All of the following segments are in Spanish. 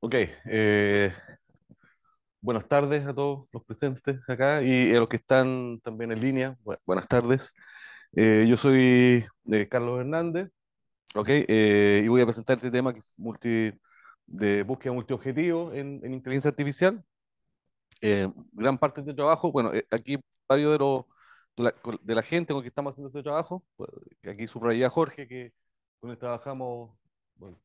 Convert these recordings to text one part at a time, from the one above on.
Ok, buenas tardes a todos los presentes acá y a los que están también en línea. Buenas tardes. Yo soy Carlos Hernández, ok, y voy a presentar este tema que es de búsqueda multiobjetivo en inteligencia artificial. Gran parte de este trabajo, bueno, aquí varios de la gente con que estamos haciendo este trabajo, pues, que aquí subraya a Jorge, que con él trabajamos bueno,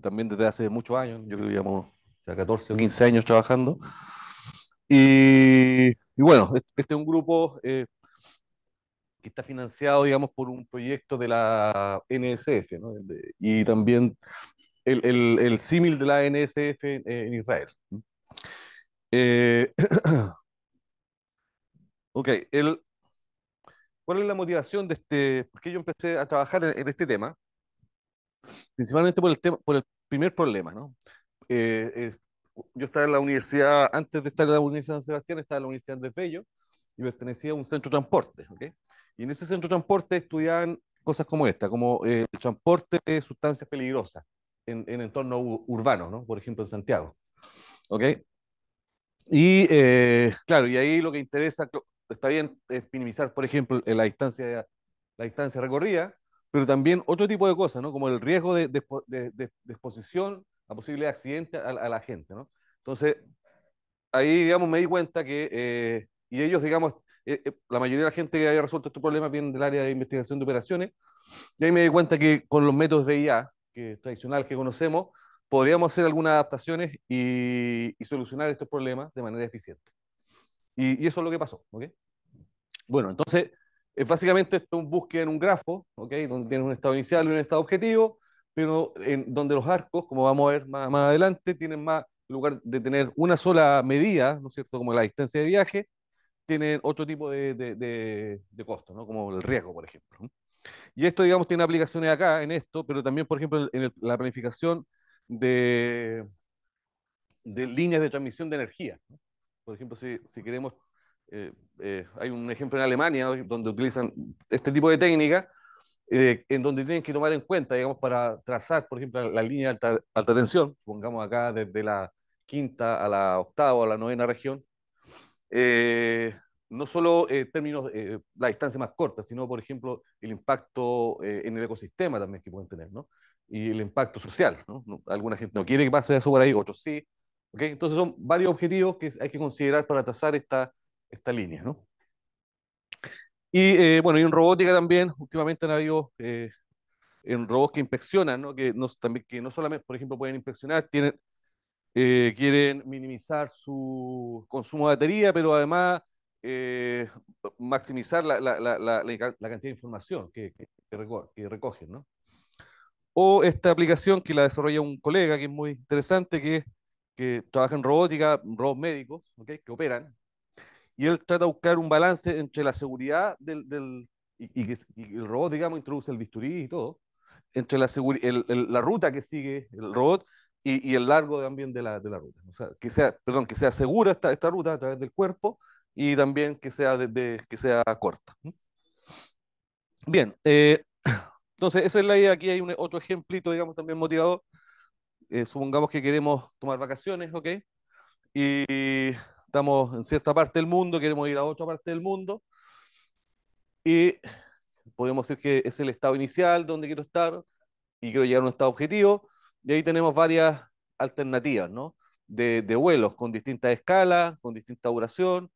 también desde hace muchos años, yo creo que llevamos ya 14 o 15 años trabajando. Y bueno, este es un grupo que está financiado, digamos, por un proyecto de la NSF, ¿no? Y también el símil de la NSF en Israel. Eh, ok, ¿cuál es la motivación de este? ¿Por qué yo empecé a trabajar en este tema? Principalmente por el primer problema, ¿no? Eh, eh, yo estaba en la universidad, antes de estar en la Universidad de San Sebastián, estaba en la Universidad de Bello y pertenecía a un centro de transporte, ¿ok? Y en ese centro de transporte estudiaban cosas como esta, como el transporte de sustancias peligrosas en entornos urbanos, ¿no? Por ejemplo, en Santiago, ¿ok? Y claro, y ahí lo que interesa, está bien, es minimizar, por ejemplo, la distancia recorrida, pero también otro tipo de cosas, ¿no? Como el riesgo de exposición a posibles accidentes a la gente, ¿no? Entonces, ahí, digamos, me di cuenta que, y ellos, digamos, la mayoría de la gente que haya resuelto este problema viene del área de investigación de operaciones, y ahí me di cuenta que con los métodos de IA que tradicional que conocemos, podríamos hacer algunas adaptaciones y solucionar estos problemas de manera eficiente. Y eso es lo que pasó, ¿ok? Bueno, entonces, básicamente esto es un búsqueda en un grafo, ¿ok? Donde tienes un estado inicial y un estado objetivo, pero donde los arcos, como vamos a ver más adelante, tienen más, en lugar de tener una sola medida, ¿no es cierto?, como la distancia de viaje, tienen otro tipo de costo, ¿no? Como el riesgo, por ejemplo. ¿No? Y esto, digamos, tiene aplicaciones acá en esto, pero también, por ejemplo, en la planificación de, de líneas de transmisión de energía. ¿No? Por ejemplo, si queremos, hay un ejemplo en Alemania, ¿no? Donde utilizan este tipo de técnica, en donde tienen que tomar en cuenta, digamos, para trazar, por ejemplo, la línea de alta tensión, supongamos acá desde la quinta a la octava o a la novena región, eh, no solo términos, la distancia más corta, sino, por ejemplo, el impacto en el ecosistema también que pueden tener, ¿no? Y el impacto social, ¿no? Alguna gente no quiere que pase eso por ahí, otros sí. ¿Ok? Entonces son varios objetivos que hay que considerar para trazar esta línea, ¿no? Y bueno, y en robótica también, últimamente han habido en robots que inspeccionan, ¿no? También, que no solamente, por ejemplo, pueden inspeccionar, quieren minimizar su consumo de batería, pero además eh, maximizar la cantidad de información que recogen, ¿no? O esta aplicación que la desarrolla un colega que es muy interesante, que trabaja en robótica, robots médicos, ¿okay? Que operan, y él trata de buscar un balance entre la seguridad y el robot, digamos, introduce el bisturí y todo, entre la ruta que sigue el robot y el largo también de la ruta. O sea, perdón, que sea segura esta ruta a través del cuerpo y también que sea corta. Bien, entonces esa es la idea. Aquí hay otro ejemplito, digamos, también motivador. Supongamos que queremos tomar vacaciones, ¿ok? Y estamos en cierta parte del mundo, queremos ir a otra parte del mundo y podemos decir que es el estado inicial donde quiero estar y quiero llegar a un estado objetivo. Y ahí tenemos varias alternativas, ¿no? De vuelos con distintas escalas, con distinta duración,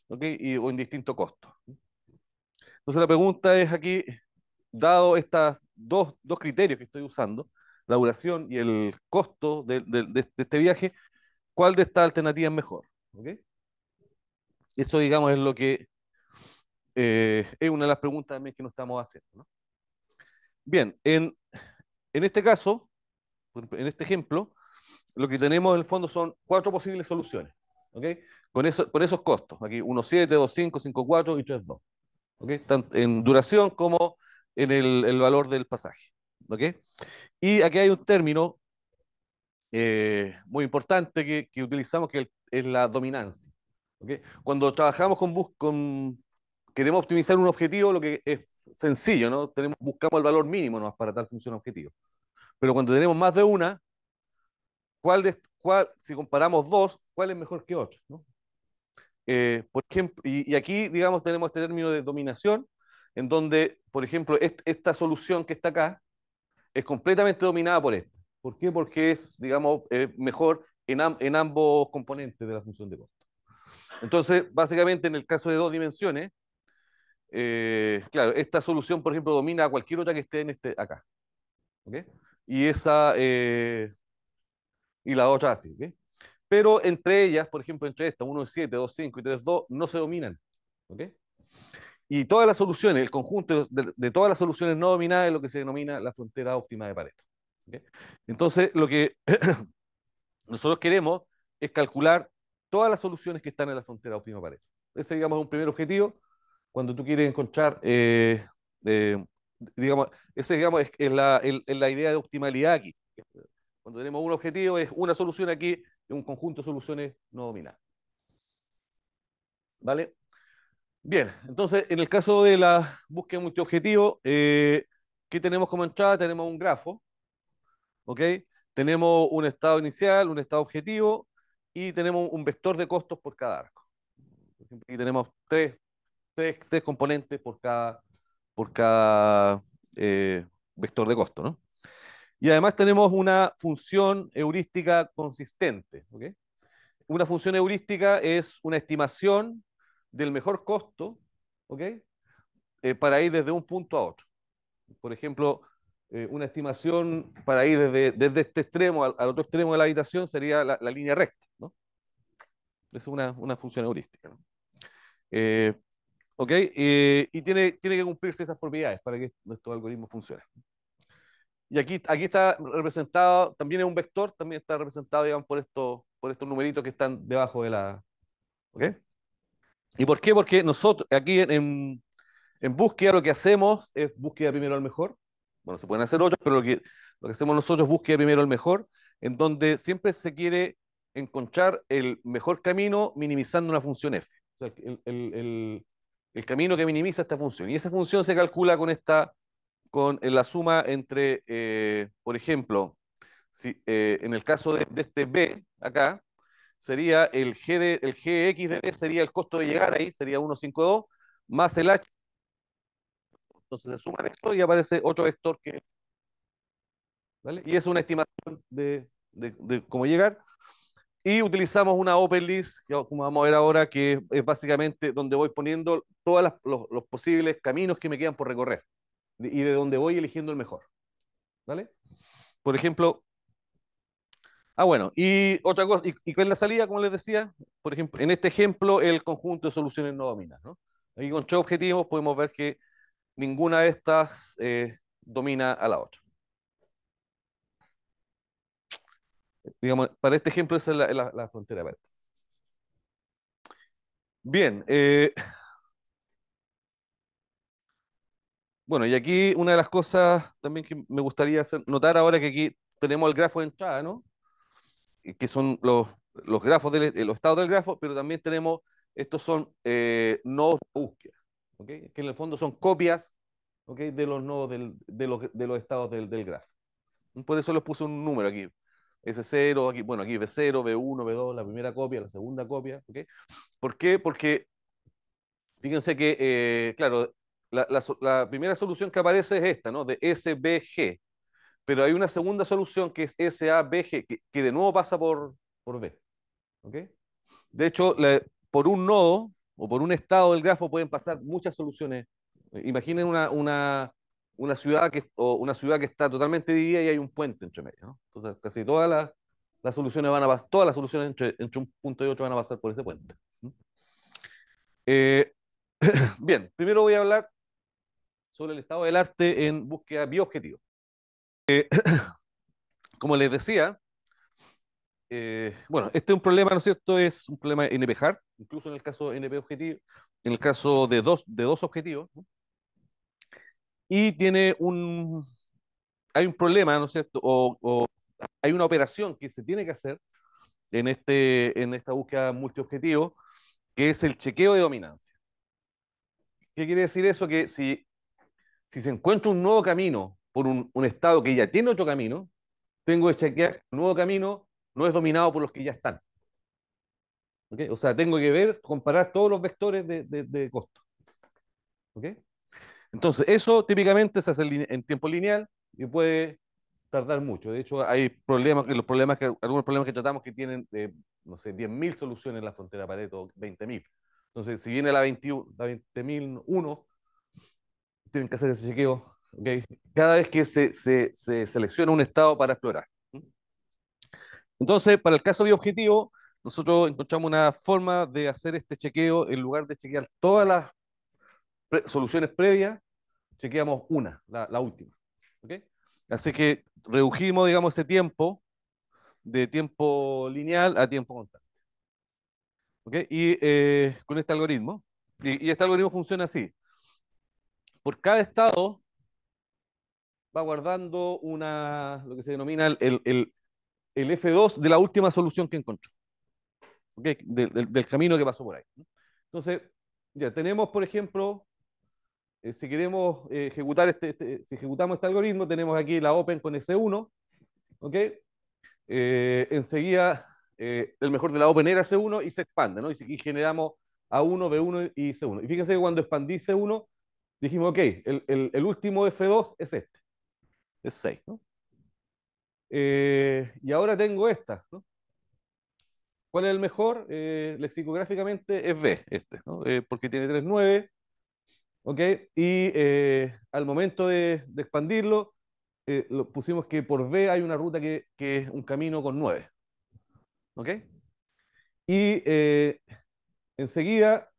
¿ok? O en distinto costo. Entonces la pregunta es aquí, dado estos dos criterios que estoy usando, la duración y el costo de este viaje, ¿cuál de estas alternativas es mejor? ¿Ok? Eso, digamos, es lo que es una de las preguntas también que nos estamos haciendo, ¿no? Bien, en este caso, en este ejemplo, lo que tenemos en el fondo son cuatro posibles soluciones, ¿ok? Con esos costos, aquí 1,7, 2,5, 5,4 y 3,2, ¿ok? Tanto en duración como en el valor del pasaje, ¿ok? Y aquí hay un término muy importante que utilizamos es la dominancia, ¿ok? Cuando trabajamos queremos optimizar un objetivo, lo que es sencillo, ¿no? Buscamos el valor mínimo, ¿no? Para tal función objetivo. Pero cuando tenemos más de una, si comparamos dos, cuál es mejor que otro, ¿no? Por ejemplo, y aquí, digamos, tenemos este término de dominación, en donde, por ejemplo, esta solución que está acá es completamente dominada por esta. ¿Por qué? Porque es, digamos, mejor en ambos componentes de la función de costo. Entonces, básicamente, en el caso de dos dimensiones, claro, esta solución, por ejemplo, domina a cualquier otra que esté en acá. ¿Ok? Y y la otra así. ¿Ok? Pero entre ellas, por ejemplo, entre estas, 1, 7, 2, 5 y 3, 2, no se dominan. ¿Ok? Y todas las soluciones, el conjunto de todas las soluciones no dominadas es lo que se denomina la frontera óptima de Pareto. ¿Ok? Entonces, lo que nosotros queremos es calcular todas las soluciones que están en la frontera óptima de Pareto. Ese, digamos, es un primer objetivo cuando tú quieres encontrar, eh, digamos, ese, digamos, es la idea de optimalidad aquí. Cuando tenemos un objetivo, es una solución aquí, un conjunto de soluciones no dominadas. ¿Vale? Bien, entonces, en el caso de la búsqueda multiobjetivo, ¿qué tenemos como entrada? Tenemos un grafo, ¿ok? Tenemos un estado inicial, un estado objetivo, y tenemos un vector de costos por cada arco. Por ejemplo, aquí tenemos tres componentes por cada vector de costo, ¿no? Y además tenemos una función heurística consistente, ¿ok? Una función heurística es una estimación del mejor costo, ¿ok? Para ir desde un punto a otro. Por ejemplo, una estimación para ir desde este extremo al otro extremo de la habitación sería la línea recta, ¿no? Es una función heurística, ¿no? Eh, ¿Ok? Y tiene que cumplirse esas propiedades para que nuestro algoritmo funcione. Y aquí está representado, también es un vector, también está representado, digamos, por estos numeritos que están debajo de la... ¿Ok? ¿Y por qué? Porque nosotros aquí en búsqueda lo que hacemos es búsqueda primero al mejor. Bueno, se pueden hacer otros, pero lo que hacemos nosotros es búsqueda primero al mejor, en donde siempre se quiere encontrar el mejor camino minimizando una función f. O sea, el camino que minimiza esta función. Y esa función se calcula con la suma entre, por ejemplo, si, en el caso de este b acá, sería el gx de b sería el costo de llegar ahí, sería 152, más el h. Entonces se suman esto y aparece otro vector ¿vale? Y es una estimación de cómo llegar. Y utilizamos una open list, como vamos a ver ahora, que es básicamente donde voy poniendo todos los posibles caminos que me quedan por recorrer y de donde voy eligiendo el mejor. ¿Vale? Por ejemplo, bueno, y otra cosa, y con la salida, como les decía, por ejemplo, en este ejemplo, el conjunto de soluciones no domina, ¿no? Aquí con tres objetivos podemos ver que ninguna de estas domina a la otra. Digamos, para este ejemplo, esa es la frontera verde. Bien, bueno, y aquí una de las cosas también que me gustaría notar ahora que aquí tenemos el grafo de entrada, ¿no? Y que son los grafos los estados del grafo, pero también tenemos, estos son nodos de búsqueda, ¿ok? Que en el fondo son copias, ¿ok? De los nodos de los estados del grafo. Por eso les puse un número aquí. S0, aquí, bueno, aquí B0, B1, B2, la primera copia, la segunda copia, ¿ok? ¿Por qué? Porque fíjense que, claro, la primera solución que aparece es esta, ¿no? De SBG, pero hay una segunda solución que es SABG, que de nuevo pasa por B, ¿ok? De hecho, por un nodo o por un estado del grafo pueden pasar muchas soluciones. Imaginen una ciudad que está totalmente dividida y hay un puente entre medio, ¿no? Entonces, casi las soluciones van a pasar, todas las soluciones entre un punto y otro van a pasar por ese puente. Eh, Bien, primero voy a hablar sobre el estado del arte en búsqueda bioobjetiva. Eh, Como les decía, bueno, este es un problema, ¿no es cierto? Es un problema NP-hard, incluso en el caso de NP objetivo, en el caso de dos objetivos, ¿no? Y hay un problema, ¿no es cierto? O hay una operación que se tiene que hacer en esta búsqueda multiobjetivo, que es el chequeo de dominancia. ¿Qué quiere decir eso? Que si se encuentra un nuevo camino por un estado que ya tiene otro camino, tengo que chequear el nuevo camino no es dominado por los que ya están. ¿Ok? O sea, tengo que ver, comparar todos los vectores de costo. ¿Ok? Entonces, eso típicamente se hace en tiempo lineal y puede tardar mucho. De hecho, hay problemas, algunos problemas que tratamos que tienen, no sé, 10.000 soluciones en la frontera Pareto, 20.000. Entonces, si viene la 21, la 20.001, tienen que hacer ese chequeo, ¿okay? Cada vez que se selecciona un estado para explorar. Entonces, para el caso bioobjetivo, nosotros encontramos una forma de hacer este chequeo en lugar de chequear todas las soluciones previas, chequeamos una, la última. ¿Okay? Así que redujimos, digamos, ese tiempo de tiempo lineal a tiempo constante. ¿Okay? Y con este algoritmo, y este algoritmo funciona así. Por cada estado va guardando lo que se denomina el F2 de la última solución que encontró. ¿Okay? Del camino que pasó por ahí. Entonces, ya tenemos, por ejemplo, si queremos ejecutar si ejecutamos este algoritmo, tenemos aquí la open con S1, ¿ok? Enseguida, el mejor de la open era C1 y se expande, ¿no? Y generamos A1, B1 y C1. Y fíjense que cuando expandí C1, dijimos, ok, el último F2 es este, es 6, ¿no? Y ahora tengo esta, ¿no? ¿Cuál es el mejor? Lexicográficamente es B, ¿no? Porque tiene 3,9, ¿ok? Y al momento de expandirlo, lo pusimos que por B hay una ruta que es un camino con 9, ¿ok? Y enseguida,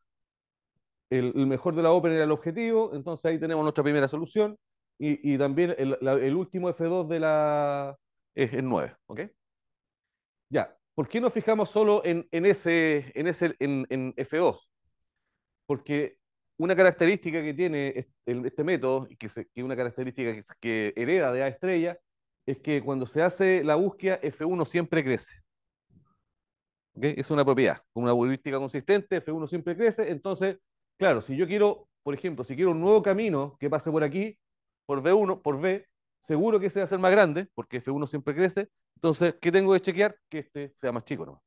el mejor de la Open era el objetivo, entonces ahí tenemos nuestra primera solución, y también el último F2 es el 9, ¿ok? Ya, ¿por qué nos fijamos solo en F2? Porque una característica que tiene este método, y que una característica que hereda de A estrella, es que cuando se hace la búsqueda, F1 siempre crece. ¿Okay? Es una propiedad. Con una heurística consistente, F1 siempre crece. Entonces, claro, si yo quiero, por ejemplo, si quiero un nuevo camino que pase por aquí, por B1, por B, seguro que ese va a ser más grande, porque F1 siempre crece. Entonces, ¿qué tengo que chequear? Que este sea más chico, ¿no?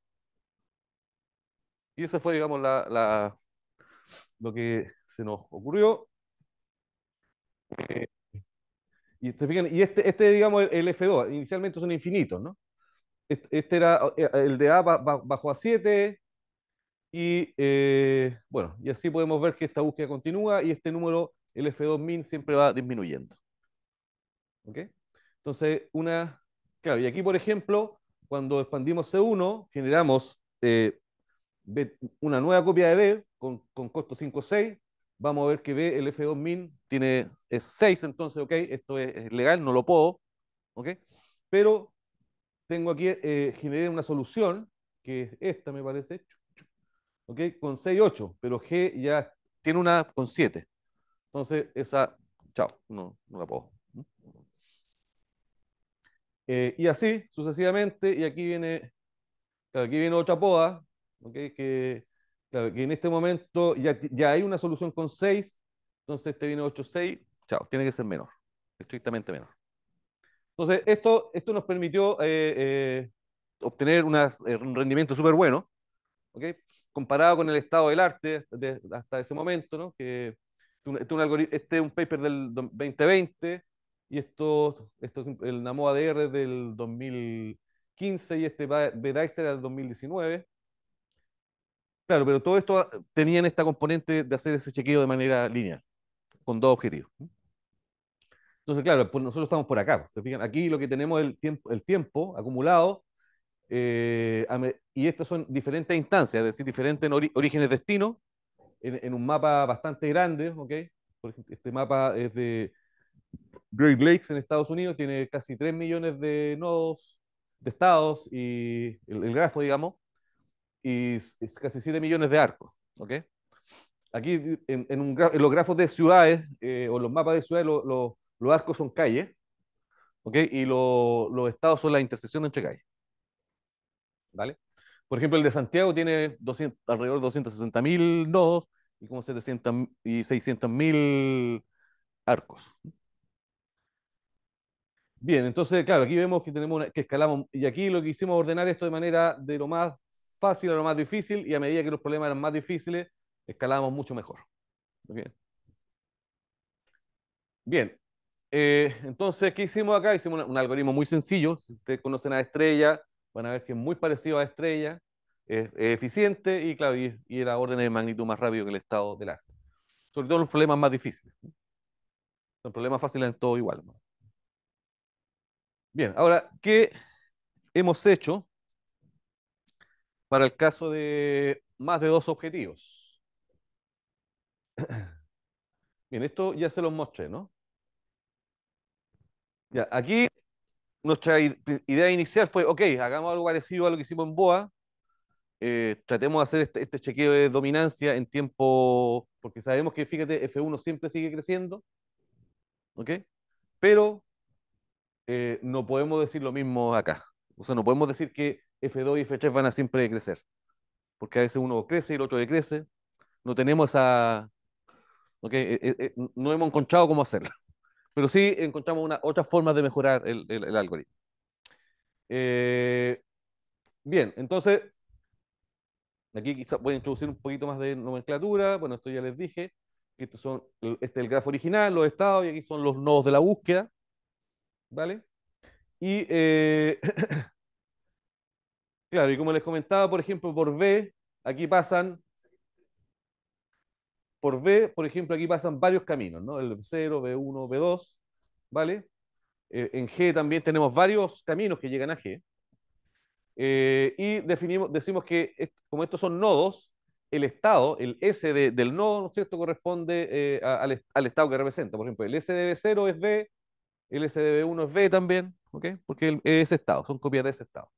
Y esa fue, digamos, lo que se nos ocurrió. Y, y digamos, el F2, inicialmente son infinitos, ¿no? Este era, el de A bajó a 7, y bueno, y así podemos ver que esta búsqueda continúa y este número, el F2 min, siempre va disminuyendo. ¿Ok? Entonces, claro, y aquí, por ejemplo, cuando expandimos C1, generamos una nueva copia de B con costo 5, 6. Vamos a ver que B, el F2 min, es 6, entonces, ok, esto es legal, no lo puedo, ok, pero tengo aquí, generé una solución, que es esta, me parece, ¿ok? Con 6, 8, pero G ya tiene una con 7. Entonces, esa, chao, no la puedo. Y así sucesivamente, y claro, aquí viene otra poda, ¿ok? Claro, que en este momento ya hay una solución con 6, entonces este viene 8, 6, chao, tiene que ser menor, estrictamente menor. Entonces, esto nos permitió obtener un rendimiento súper bueno, ¿ok? Comparado con el estado del arte hasta ese momento, ¿no? Este es un paper del 2020, y esto es el NAMO ADR del 2015, y este BDICER era del 2019. Claro, pero todo esto tenían esta componente de hacer ese chequeo de manera lineal, con dos objetivos. Entonces, claro, pues nosotros estamos por acá. ¿Se fijan? Aquí lo que tenemos es el tiempo acumulado, y estas son diferentes instancias, es decir, diferentes orígenes-destinos, en un mapa bastante grande, ¿ok? Por ejemplo, este mapa es de Great Lakes en Estados Unidos, tiene casi 3 millones de nodos de estados, y el grafo, digamos, y es casi 7 millones de arcos, ¿ok? Aquí en los grafos de ciudades, o los mapas de ciudades, los arcos son calles, ¿ok? Y los estados son la intersección entre calles, ¿vale? Por ejemplo, el de Santiago tiene alrededor de 260.000 nodos y como 700 y 600.000 arcos. Bien, entonces, claro, aquí vemos que tenemos que escalamos, y aquí lo que hicimos es ordenar esto de manera de lo más fácil a lo más difícil, y a medida que los problemas eran más difíciles, escalábamos mucho mejor. ¿Ok? Bien, entonces, ¿qué hicimos acá? Hicimos un algoritmo muy sencillo. Si ustedes conocen a Estrella, van a ver que es muy parecido a Estrella, es eficiente y, claro, y era órdenes de magnitud más rápido que el estado del arte. Sobre todo los problemas más difíciles. Los problemas fáciles en todo igual, ¿no? Bien, ahora, ¿qué hemos hecho para el caso de más de dos objetivos? Bien, esto ya se los mostré, ¿no? Ya, aquí nuestra idea inicial fue, ok, hagamos algo parecido a lo que hicimos en BOA, tratemos de hacer este chequeo de dominancia en tiempo, porque sabemos que, fíjate, F1 siempre sigue creciendo, ¿ok? Pero no podemos decir lo mismo acá. O sea, no podemos decir que F2 y F3 van a siempre crecer, porque a veces uno crece y el otro decrece. No tenemos esa, ¿ok? No hemos encontrado cómo hacerlo, pero sí encontramos otras formas de mejorar el algoritmo. Eh, bien, entonces, aquí quizás voy a introducir un poquito más de nomenclatura. Bueno, esto ya les dije. Estos son, este es el grafo original, los estados, y aquí son los nodos de la búsqueda, ¿vale? Y claro, y como les comentaba, por ejemplo, aquí pasan, por B, por ejemplo, aquí pasan varios caminos, ¿no? El B0, B1, B2, ¿vale? En G también tenemos varios caminos que llegan a G. Y decimos que como estos son nodos, el estado, el S del nodo, ¿no es cierto?, corresponde al estado que representa. Por ejemplo, el S de B0 es B, el S de B1 es B también, ¿ok? Porque es ese estado, son copias de ese estado.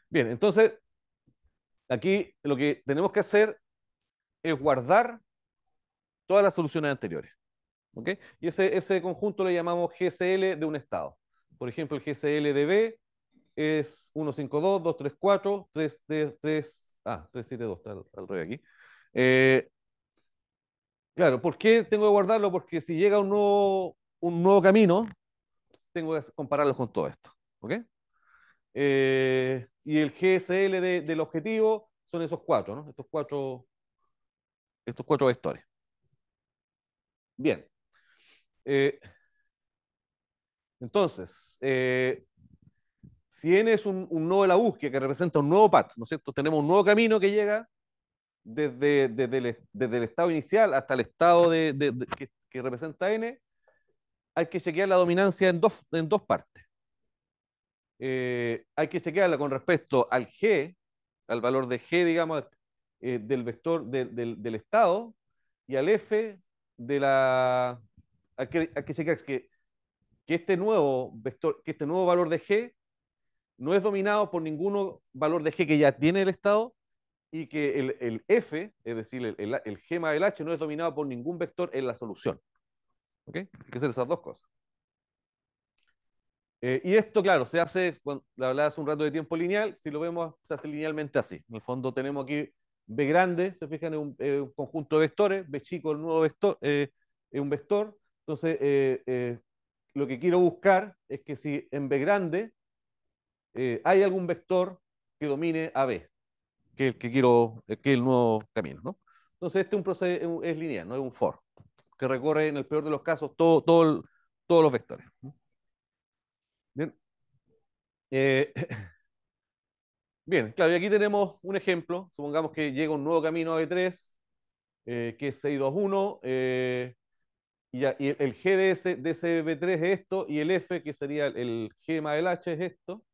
Bien, entonces aquí lo que tenemos que hacer es guardar todas las soluciones anteriores, ¿ok? Y ese conjunto le llamamos GCL de un estado. Por ejemplo, el GCL de B es 152, 234, 372, está al revés aquí. Eh, claro, ¿por qué tengo que guardarlo? Porque si llega un nuevo camino, tengo que compararlos con todo esto. ¿Ok? Y el GSL del objetivo son esos cuatro, ¿no? Estos cuatro vectores. Bien. Eh, entonces, si n es un nodo de la búsqueda que representa un nuevo path, ¿no es cierto? Tenemos un nuevo camino que llega desde el estado inicial hasta el estado que representa n, hay que chequear la dominancia en dos partes. Hay que chequearla con respecto al g, al valor de g, digamos, del vector del estado, y al f de la... Hay que chequear que este nuevo vector, que este nuevo valor de g no es dominado por ningún valor de g que ya tiene el estado, y que el f, es decir, el g más el h, no es dominado por ningún vector en la solución. ¿Ok? Hay que hacer esas dos cosas. Y esto, claro, se hace, cuando hablaba hace un rato de tiempo lineal, si lo vemos, se hace linealmente así. En el fondo tenemos aquí B grande, se fijan, en un conjunto de vectores, B chico, el nuevo vector, es un vector. Entonces, lo que quiero buscar es que si en B grande hay algún vector que domine a B, que es el que quiero, que es el nuevo camino, ¿no? Entonces, este es un proceso, es lineal, no es un for, que recorre en el peor de los casos todos los vectores. Bien. Eh, Bien, claro, y aquí tenemos un ejemplo. Supongamos que llega un nuevo camino a B3, que es 621, y el G de ese B3 es esto, y el F, que sería el G más el H, es esto.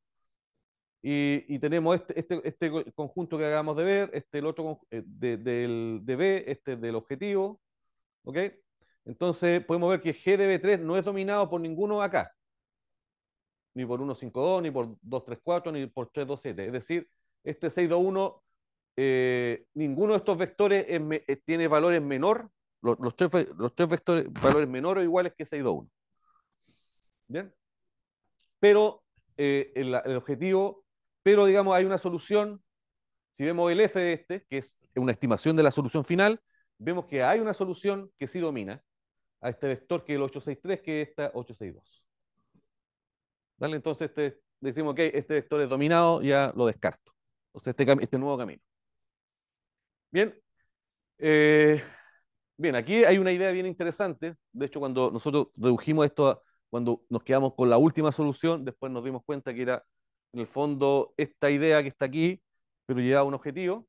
Y tenemos este conjunto que acabamos de ver, el otro de B, este del objetivo, ¿ok? Entonces podemos ver que G de B3 no es dominado por ninguno acá, ni por 152, ni por 234, ni por 327. Es decir, este 621, ninguno de estos vectores tiene valores menor, los tres vectores, valores menores o iguales que 621. ¿Bien? Pero el objetivo, pero digamos, hay una solución. Si vemos el F de este, que es una estimación de la solución final, vemos que hay una solución que sí domina a este vector, que es el 863, que es esta 862. ¿Vale? Entonces decimos, ok, este vector es dominado, ya lo descarto. O sea, este nuevo camino. Bien, eh, bien, aquí hay una idea bien interesante. De hecho, cuando nosotros redujimos esto, cuando nos quedamos con la última solución, después nos dimos cuenta que era, en el fondo, esta idea que está aquí, pero llevaba a un objetivo,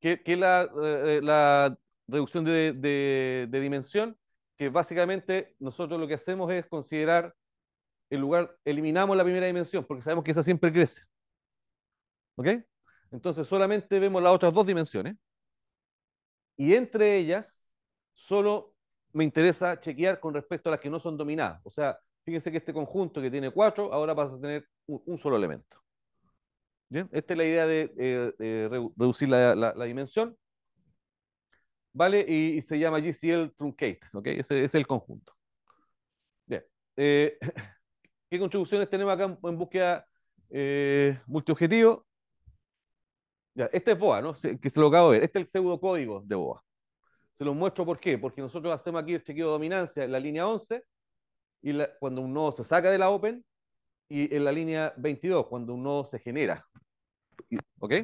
que es la reducción de dimensión, que básicamente nosotros lo que hacemos es considerar el lugar, eliminamos la primera dimensión, porque sabemos que esa siempre crece. ¿Ok? Entonces solamente vemos las otras dos dimensiones y entre ellas solo me interesa chequear con respecto a las que no son dominadas. O sea, fíjense que este conjunto que tiene cuatro ahora pasa a tener un solo elemento. ¿Bien? Esta es la idea de reducir la dimensión, ¿vale? Y se llama GCL Truncate, ¿ok? Ese es el conjunto. Bien. Eh, ¿Qué contribuciones tenemos acá en búsqueda multiobjetivo? Ya, este es BOA, ¿no? Que se lo acabo de ver. Este es el pseudocódigo de BOA. Se los muestro por qué. Porque nosotros hacemos aquí el chequeo de dominancia en la línea 11 y cuando un nodo se saca de la open y en la línea 22 cuando un nodo se genera. ¿Ok?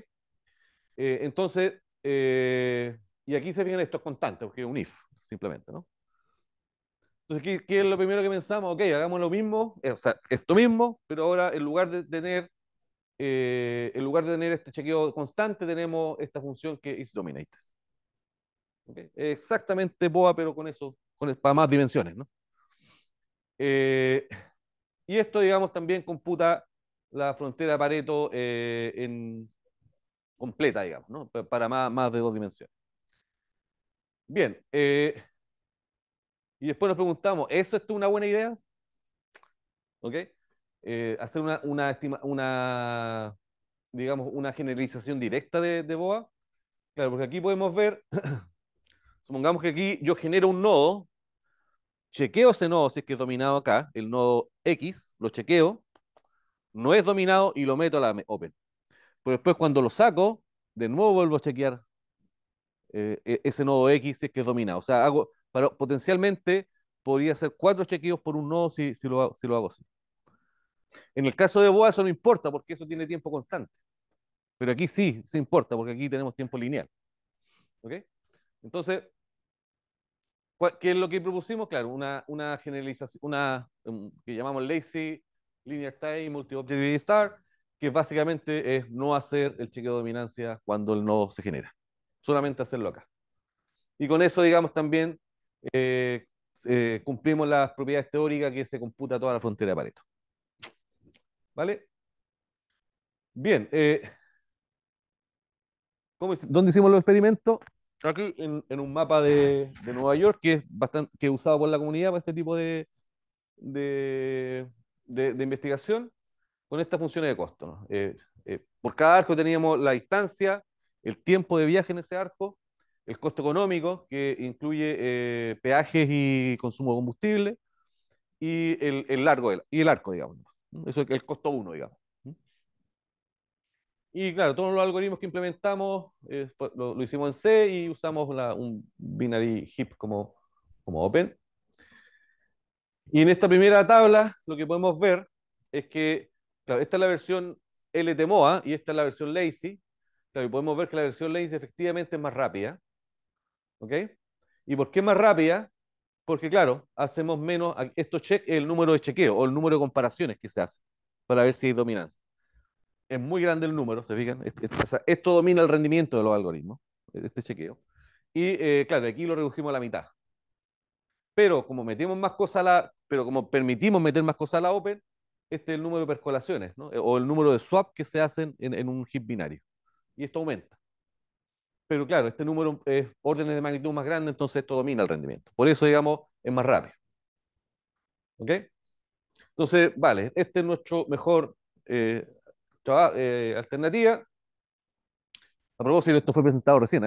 Entonces, y aquí se fijan estos constantes, porque es un if, simplemente, ¿no? Entonces, ¿qué es lo primero que pensamos? Ok, hagamos lo mismo, o sea, esto mismo, pero ahora en lugar de tener este chequeo constante, tenemos esta función que is dominated. ¿Okay? Exactamente BOA, pero con eso, para más dimensiones, ¿no? Eh, y esto, digamos, también computa la frontera de Pareto completa, digamos, ¿no? Para más de dos dimensiones. Bien, y después nos preguntamos, ¿eso es una buena idea? ¿Ok? Hacer digamos, una generalización directa de BOA. Claro, porque aquí podemos ver, supongamos que aquí yo genero un nodo, chequeo ese nodo si es que es dominado acá, el nodo X, lo chequeo, no es dominado y lo meto a la open. Pero después cuando lo saco, de nuevo vuelvo a chequear ese nodo X si es que es dominado. O sea, potencialmente podría hacer 4 chequeos por un nodo si lo hago así. En el caso de BOA eso no importa porque eso tiene tiempo constante. Pero aquí sí importa porque aquí tenemos tiempo lineal. ¿Ok? Entonces, ¿qué es lo que propusimos? Claro, una generalización, que llamamos Lazy Linear Time Multi-Objective Star, que básicamente es no hacer el chequeo de dominancia cuando el nodo se genera. Solamente hacerlo acá. Y con eso, digamos, también eh, cumplimos las propiedades teóricas que se computa toda la frontera de Pareto. ¿Vale? Bien. ¿Dónde hicimos los experimentos? Aquí en un mapa de Nueva York que es bastante que es usado por la comunidad para este tipo de, de investigación con estas funciones de costo, ¿no? Por cada arco teníamos la distancia, el tiempo de viaje en ese arco, el costo económico, que incluye peajes y consumo de combustible, y el largo y el arco, digamos, ¿no? Eso es el costo uno, digamos. Y claro, todos los algoritmos que implementamos lo hicimos en C y usamos un binary heap como open. Y en esta primera tabla lo que podemos ver es que, claro, esta es la versión LTMOA y esta es la versión lazy. Claro, y podemos ver que la versión lazy efectivamente es más rápida. ¿Ok? ¿Y por qué es más rápida? Porque, claro, hacemos menos, el número de chequeo o el número de comparaciones que se hace para ver si hay dominancia. Es muy grande el número, ¿se fijan? O sea, esto domina el rendimiento de los algoritmos, este chequeo. Y, claro, aquí lo redujimos a la mitad. Pero como permitimos meter más cosas a la open, este es el número de percolaciones, ¿no? O el número de swap que se hacen en un heap binario. Y esto aumenta. Pero claro, este número es órdenes de magnitud más grande, entonces esto domina el rendimiento. Por eso, digamos, es más rápido. ¿Ok? Entonces, vale, este es nuestro mejor alternativa. A propósito, esto fue presentado recién,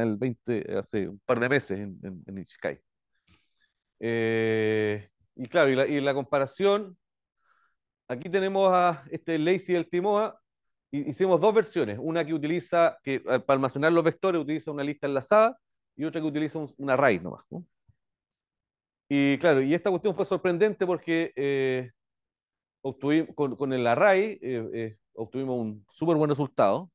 hace un par de meses en Ichikai. Y claro, y la comparación, aquí tenemos a este Lazy del Timoa, y hicimos dos versiones, una que utiliza, para almacenar los vectores utiliza una lista enlazada, y otra que utiliza un array nomás, ¿no? Y claro, y esta cuestión fue sorprendente porque con el array obtuvimos un súper buen resultado.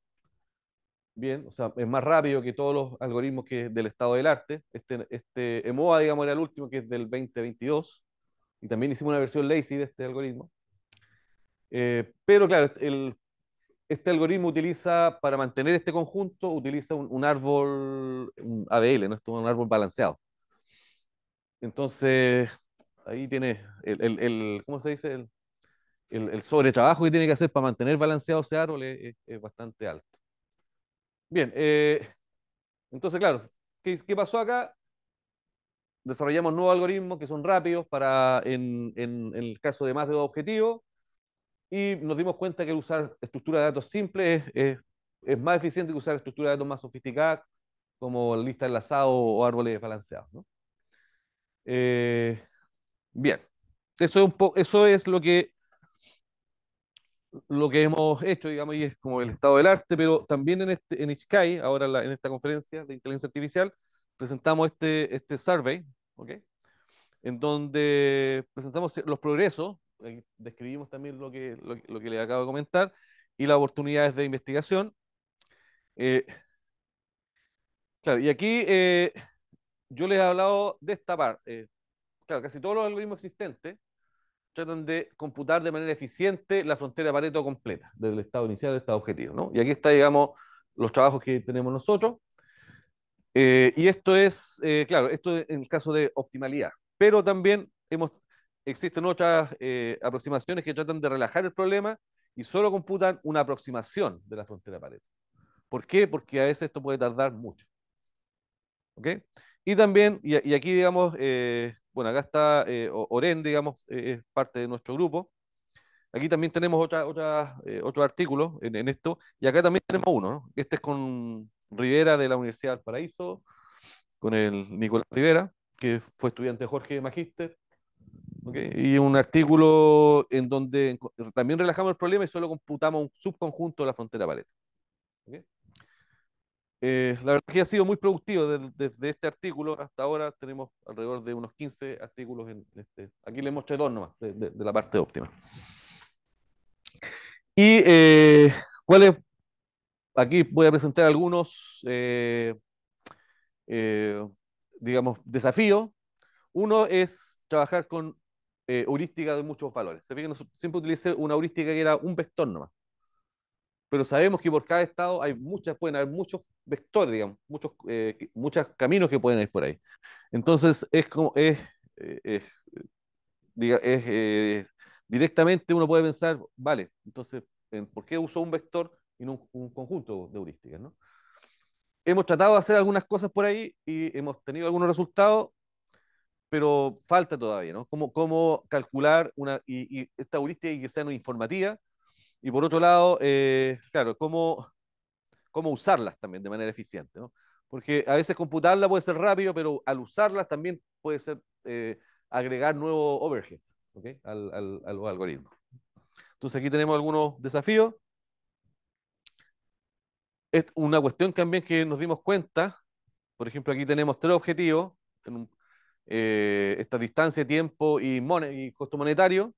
Bien, o sea, es más rápido que todos los algoritmos que del estado del arte. Este EMOA, digamos, era el último, que es del 2022, y también hicimos una versión lazy de este algoritmo. Pero claro, este algoritmo utiliza, para mantener este conjunto, utiliza un árbol, un ABL, ¿no? Esto es un árbol balanceado. Entonces, ahí tiene ¿cómo se dice? El sobretrabajo que tiene que hacer para mantener balanceado ese árbol es bastante alto. Bien, entonces, claro, ¿qué pasó acá? Desarrollamos nuevos algoritmos que son rápidos en el caso de más de dos objetivos, y nos dimos cuenta que usar estructuras de datos simples es más eficiente que usar estructuras de datos más sofisticadas, como lista enlazada o árboles balanceados, ¿no? Eh, bien, eso es lo que hemos hecho, digamos, y es como el estado del arte. Pero también en Ichikai, ahora en esta conferencia de inteligencia artificial, presentamos este survey, ¿ok? En donde presentamos los progresos, describimos también lo que les acabo de comentar, y las oportunidades de investigación. Eh, claro, y aquí yo les he hablado de esta parte. Claro, casi todos los algoritmos existentes tratan de computar de manera eficiente la frontera de Pareto completa, desde el estado inicial al estado objetivo, ¿no? Y aquí está, digamos, los trabajos que tenemos nosotros. Y esto es, claro, esto en el caso de optimalidad. Pero también existen otras aproximaciones que tratan de relajar el problema y solo computan una aproximación de la frontera de Pareto. ¿Por qué? Porque a veces esto puede tardar mucho. ¿Ok? Y también, y aquí, digamos, bueno, acá está Oren, digamos, es parte de nuestro grupo. Aquí también tenemos otros artículos en esto, y acá también tenemos uno, ¿no? Este es con Rivera de la Universidad del Paraíso, con el Nicolás Rivera, que fue estudiante de Jorge Magíster, ¿ok? Y un artículo en donde también relajamos el problema y solo computamos un subconjunto de la frontera Pareto. ¿Ok? La verdad es que ha sido muy productivo desde este artículo hasta ahora. Tenemos alrededor de unos 15 artículos en este. Aquí les mostré dos nomás de la parte óptima. Y cuáles, aquí voy a presentar algunos, eh, digamos, desafíos. Uno es trabajar con heurística de muchos valores. Se ve que nosotros siempre utilicé una heurística que era un vector nomás, pero sabemos que por cada estado pueden haber muchos vectores, digamos, muchos caminos que pueden ir por ahí. Entonces, eh, es, directamente uno puede pensar, vale, entonces, ¿por qué uso un vector y no un conjunto de heurísticas, ¿no? Hemos tratado de hacer algunas cosas por ahí y hemos tenido algunos resultados, pero falta todavía, ¿no? Cómo calcular y esta heurística que sea no informativa, y por otro lado, claro, cómo usarlas también de manera eficiente, ¿no? Porque a veces computarla puede ser rápido, pero al usarlas también puede ser agregar nuevo overhead, ¿ok? A los algoritmos. Entonces aquí tenemos algunos desafíos. Es una cuestión también que nos dimos cuenta, por ejemplo, aquí tenemos tres objetivos, esta distancia, tiempo y costo monetario,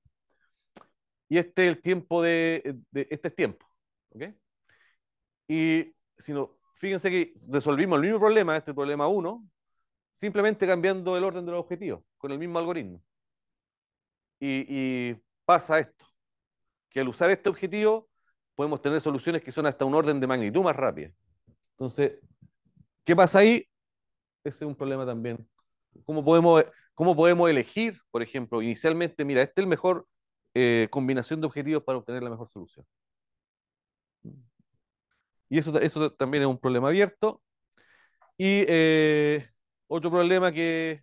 y este es el tiempo este es tiempo, ¿ok? Y si no, fíjense que resolvimos el mismo problema, este problema uno, simplemente cambiando el orden de los objetivos, con el mismo algoritmo. Y pasa esto, que al usar este objetivo podemos tener soluciones que son hasta un orden de magnitud más rápida. Entonces, ¿qué pasa ahí? Ese es un problema también. ¿Cómo podemos, cómo podemos elegir, por ejemplo, inicialmente, mira, esta es la mejor combinación de objetivos para obtener la mejor solución? Y eso también es un problema abierto. Y otro problema claro,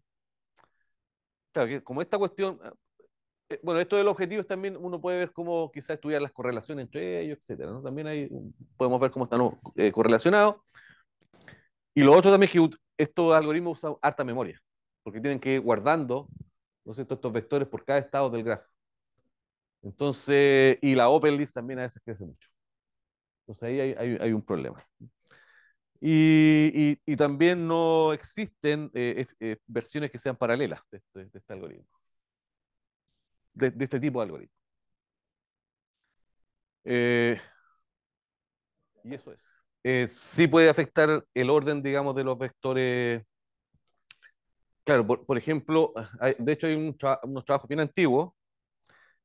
que como esta cuestión, bueno, esto de los objetivos también uno puede ver cómo quizás estudiar las correlaciones entre ellos, etcétera, ¿no? También podemos ver cómo están correlacionados. Y lo otro también es que estos algoritmos usan harta memoria, porque tienen que ir guardando, ¿no es cierto?, estos vectores por cada estado del grafo. Entonces, y la open list también a veces crece mucho. Entonces ahí hay un problema. Y también no existen versiones que sean paralelas de este algoritmo, de este tipo de algoritmo. Eh, y eso es. Sí puede afectar el orden, digamos, de los vectores. Claro, por ejemplo, de hecho hay unos trabajos bien antiguos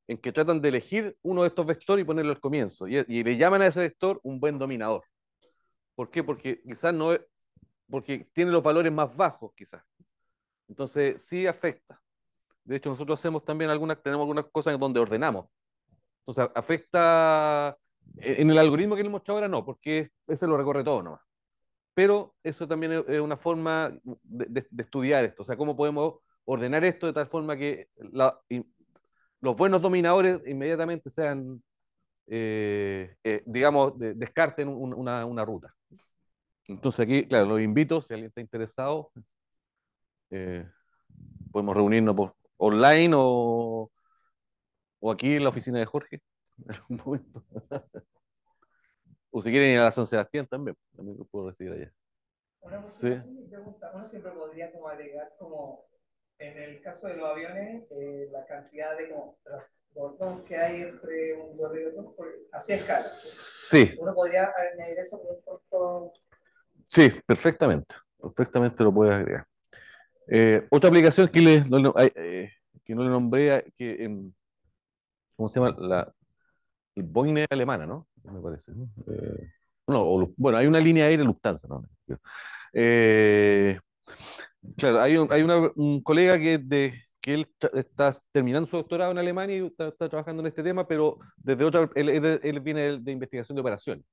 en que tratan de elegir uno de estos vectores y ponerlo al comienzo. Y le llaman a ese vector un buen dominador. ¿Por qué? Porque quizás no es, porque tiene los valores más bajos, quizás. Entonces, sí afecta. De hecho, nosotros tenemos algunas cosas en donde ordenamos. Entonces, afecta en el algoritmo que le he mostrado ahora, no, porque ese lo recorre todo nomás. Pero eso también es una forma de estudiar esto. O sea, cómo podemos ordenar esto de tal forma que los buenos dominadores inmediatamente sean, digamos, descarten una ruta. Entonces aquí, claro, los invito, si alguien está interesado, eh, podemos reunirnos por online o aquí en la oficina de Jorge, en algún momento. O si quieren ir a la San Sebastián también lo puedo recibir allá. Sí, Una simple pregunta, uno siempre podría como agregar como en el caso de los aviones la cantidad de como transbordos que hay entre un vuelo y otro, así escala. ¿Sí? sí, Uno podría añadir eso como un costo. sí, perfectamente. Perfectamente lo puedes agregar. Otra aplicación que no le nombré, ¿cómo se llama? El Boeing es alemana, ¿no? Me parece, ¿no? No, bueno, hay una línea aérea Lufthansa, ¿no? Eh, claro, un colega que él está terminando su doctorado en Alemania y está trabajando en este tema, pero desde otra, él viene de investigación de operaciones.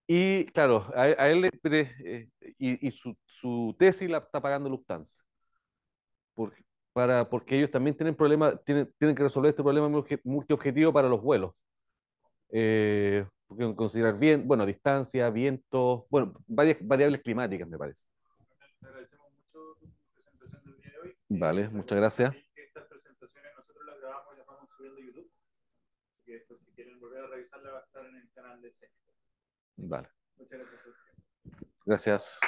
Y claro, a él, y su tesis la está pagando Lufthansa, porque, porque ellos también tienen problemas, tienen que resolver este problema multiobjetivo para los vuelos. Porque considerar bien, bueno, distancia, viento, bueno, varias variables climáticas, me parece. Te agradecemos mucho tu presentación del día de hoy. Vale, muchas gracias. Estas presentaciones nosotros las grabamos y las vamos subiendo a YouTube. Así que esto, si quieren volver a revisarla, va a estar en el canal de C. Vale, Muchas gracias. gracias.